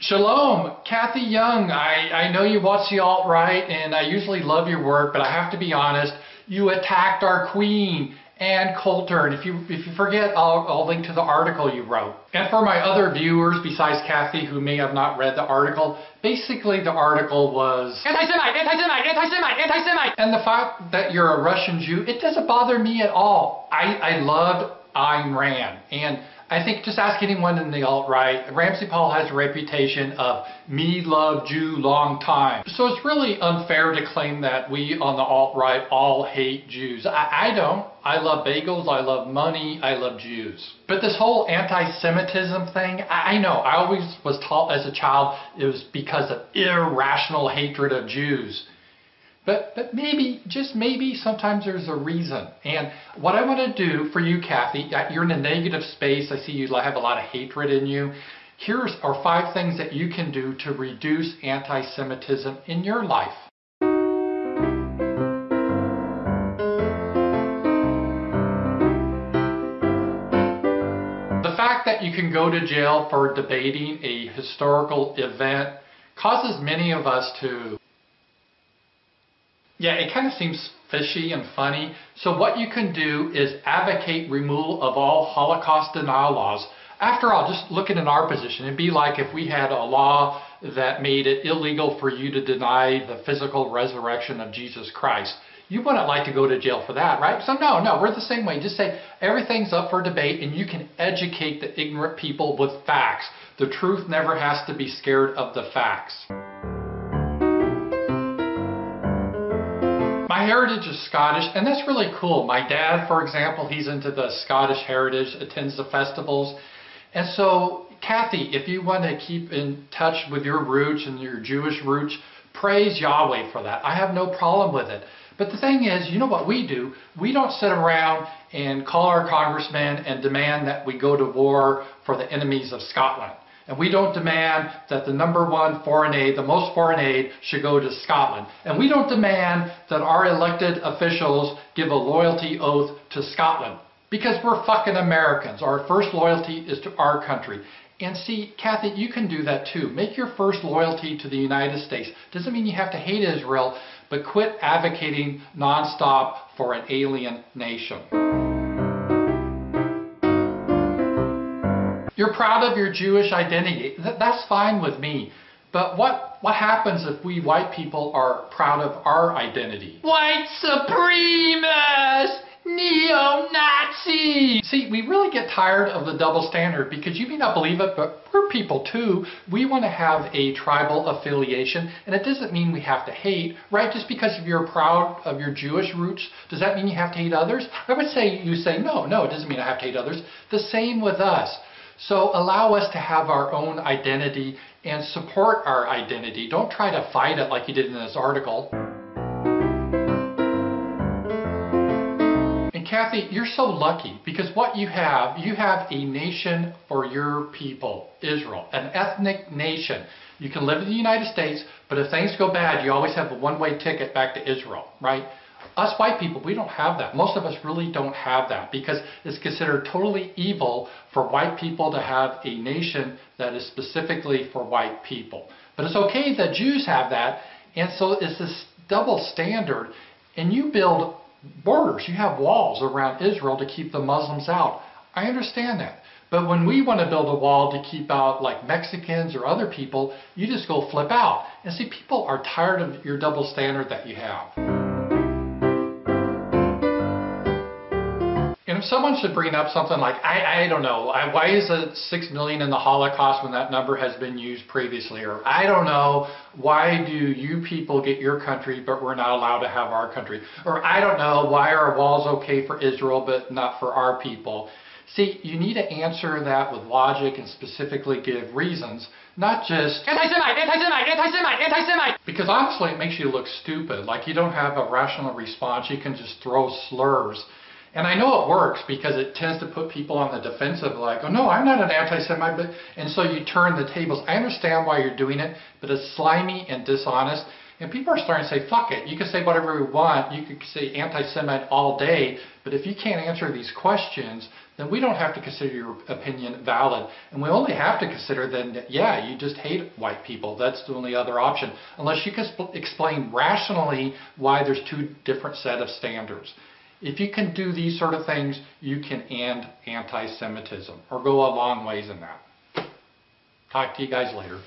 Shalom, Kathy Young. I know you watch the alt-right, and I usually love your work, but I have to be honest, you attacked our queen, Ann Coulter. And if you forget, I'll link to the article you wrote. And for my other viewers besides Kathy who may have not read the article, basically the article was anti-Semite, anti-Semite, anti-Semite, anti-Semite. And the fact that you're a Russian Jew, it doesn't bother me at all. I loved Ayn Rand. And I think just ask anyone in the alt-right, Ramzpaul has a reputation of me love Jew long time. So it's really unfair to claim that we on the alt-right all hate Jews. I don't. I love bagels, I love money, I love Jews. But this whole anti-Semitism thing, I know, I always was taught as a child it was because of irrational hatred of Jews. But maybe, just maybe, sometimes there's a reason. And what I want to do for you, Kathy, you're in a negative space. I see you have a lot of hatred in you. Here are 5 things that you can do to reduce anti-Semitism in your life. The fact that you can go to jail for debating a historical event causes many of us to... Yeah, it kind of seems fishy and funny. So what you can do is advocate removal of all Holocaust denial laws. After all, just looking at our position, it'd be like if we had a law that made it illegal for you to deny the physical resurrection of Jesus Christ. You wouldn't like to go to jail for that, right? So no, we're the same way. Just say everything's up for debate and you can educate the ignorant people with facts. The truth never has to be scared of the facts. My heritage is Scottish, and that's really cool. My dad, for example, he's into the Scottish heritage, attends the festivals. And so, Kathy, if you want to keep in touch with your roots and your Jewish roots, praise Yahweh for that. I have no problem with it. But the thing is, you know what we do? We don't sit around and call our congressmen and demand that we go to war for the enemies of Scotland. And we don't demand that the #1 foreign aid, the most foreign aid, should go to Scotland. And we don't demand that our elected officials give a loyalty oath to Scotland. Because we're fucking Americans. Our first loyalty is to our country. And see, Kathy, you can do that too. Make your first loyalty to the United States. Doesn't mean you have to hate Israel, but quit advocating nonstop for an alien nation. You're proud of your Jewish identity. That's fine with me. But what happens if we white people are proud of our identity? White supremacists! Neo-Nazis! See, we really get tired of the double standard because you may not believe it, but we're people too. We want to have a tribal affiliation, and it doesn't mean we have to hate, right? Just because you're proud of your Jewish roots, does that mean you have to hate others? I would say, you say, no, it doesn't mean I have to hate others. The same with us. So allow us to have our own identity and support our identity. Don't try to fight it like you did in this article. And Kathy, you're so lucky because what you have a nation for your people, Israel, an ethnic nation. You can live in the United States, but if things go bad, you always have a one-way ticket back to Israel, right? Us white people, we don't have that. Most of us really don't have that because it's considered totally evil for white people to have a nation that is specifically for white people. But it's okay that Jews have that, and so it's this double standard. And you build borders, you have walls around Israel to keep the Muslims out. I understand that. But when we want to build a wall to keep out like Mexicans or other people, you just go flip out. And see, people are tired of your double standard that you have. And if someone should bring up something like, I don't know, why is it 6 million in the Holocaust when that number has been used previously? Or I don't know, why do you people get your country but we're not allowed to have our country? Or I don't know, why are walls okay for Israel but not for our people? See, you need to answer that with logic and specifically give reasons, not just anti-Semite, anti-Semite, anti-Semite, anti-Semite. Because honestly, it makes you look stupid, like you don't have a rational response, you can just throw slurs. And I know it works because it tends to put people on the defensive like, oh no, I'm not an anti-Semite, and so you turn the tables. I understand why you're doing it, but it's slimy and dishonest. And people are starting to say, fuck it, you can say whatever you want, you can say anti-Semite all day, but if you can't answer these questions, then we don't have to consider your opinion valid. And we only have to consider then that, yeah, you just hate white people. That's the only other option. Unless you can explain rationally why there's two different set of standards. If you can do these sort of things, you can end anti-Semitism or go a long ways in that. Talk to you guys later.